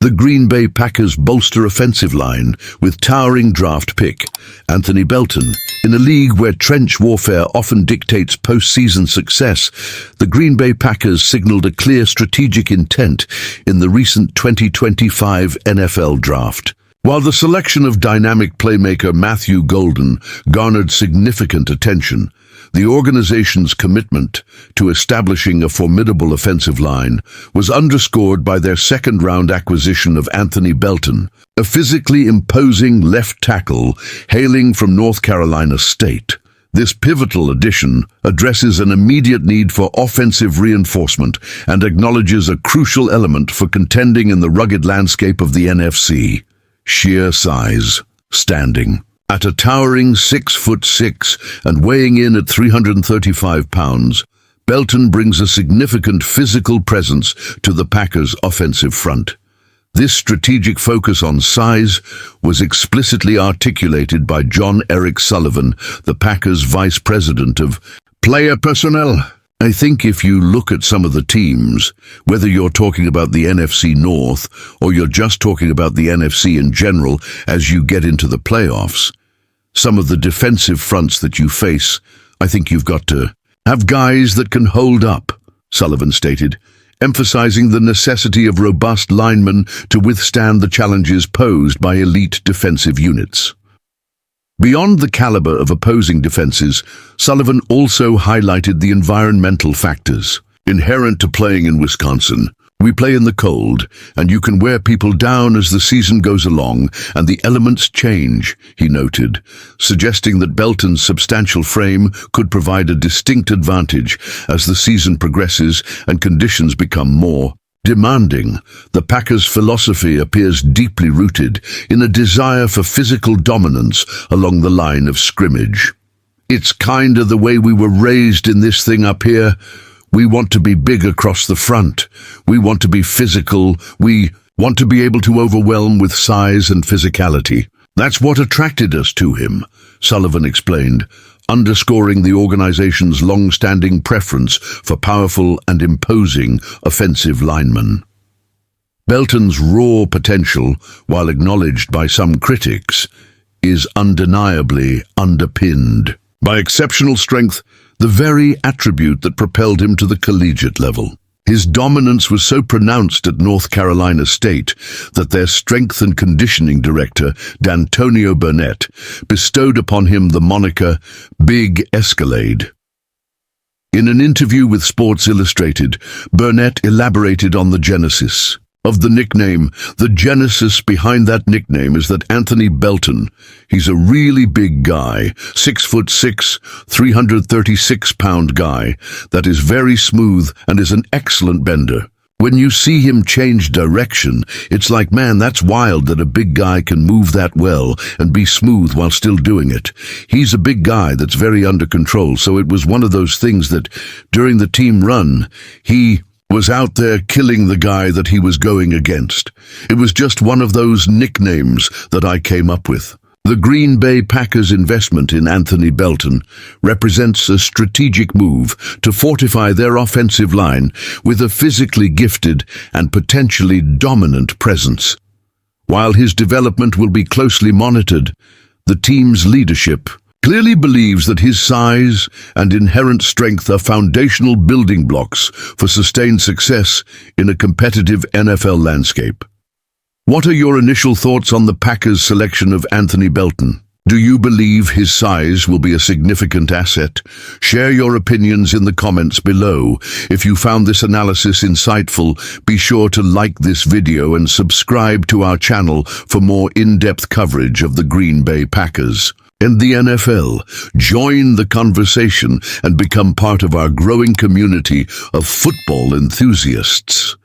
The Green Bay Packers bolster offensive line with towering draft pick Anthony Belton. In a league where trench warfare often dictates postseason success, the Green Bay Packers signaled a clear strategic intent in the recent 2025 NFL Draft. While the selection of dynamic playmaker Matthew Golden garnered significant attention, the organization's commitment to establishing a formidable offensive line was underscored by their second-round acquisition of Anthony Belton, a physically imposing left tackle hailing from North Carolina State. This pivotal addition addresses an immediate need for offensive reinforcement and acknowledges a crucial element for contending in the rugged landscape of the NFC: sheer size. Standing at a towering 6'6" and weighing in at 335 pounds, Belton brings a significant physical presence to the Packers' offensive front. This strategic focus on size was explicitly articulated by John Eric Sullivan, the Packers' vice president of player personnel. I think if you look at some of the teams, whether you're talking about the NFC North or you're just talking about the NFC in general as you get into the playoffs, some of the defensive fronts that you face, I think you've got to have guys that can hold up, Sullivan stated, emphasizing the necessity of robust linemen to withstand the challenges posed by elite defensive units. Beyond the caliber of opposing defenses, Sullivan also highlighted the environmental factors inherent to playing in Wisconsin. We play in the cold, and you can wear people down as the season goes along, and the elements change, he noted, suggesting that Belton's substantial frame could provide a distinct advantage as the season progresses and conditions become more demanding. The Packers' philosophy appears deeply rooted in a desire for physical dominance along the line of scrimmage. It's kinda the way we were raised in this thing up here. We want to be big across the front. We want to be physical. We want to be able to overwhelm with size and physicality. That's what attracted us to him, Sullivan explained, underscoring the organization's long-standing preference for powerful and imposing offensive linemen. Belton's raw potential, while acknowledged by some critics, is undeniably underpinned by exceptional strength, the very attribute that propelled him to the collegiate level. His dominance was so pronounced at North Carolina State that their strength and conditioning director, D'Antonio Burnett, bestowed upon him the moniker Big Escalade. In an interview with Sports Illustrated, Burnett elaborated on the genesis of the nickname. The genesis behind that nickname is that Anthony Belton, he's a really big guy, 6'6", 336-pound guy that is very smooth and is an excellent bender. When you see him change direction, it's like, man, that's wild that a big guy can move that well and be smooth while still doing it. He's a big guy that's very under control, so it was one of those things that during the team run, he was out there killing the guy that he was going against. It was just one of those nicknames that I came up with. The Green Bay Packers' investment in Anthony Belton represents a strategic move to fortify their offensive line with a physically gifted and potentially dominant presence. While his development will be closely monitored, the team's leadership clearly believes that his size and inherent strength are foundational building blocks for sustained success in a competitive NFL landscape. What are your initial thoughts on the Packers' selection of Anthony Belton? Do you believe his size will be a significant asset? Share your opinions in the comments below. If you found this analysis insightful, be sure to like this video and subscribe to our channel for more in-depth coverage of the Green Bay Packers and the NFL. Join the conversation and become part of our growing community of football enthusiasts.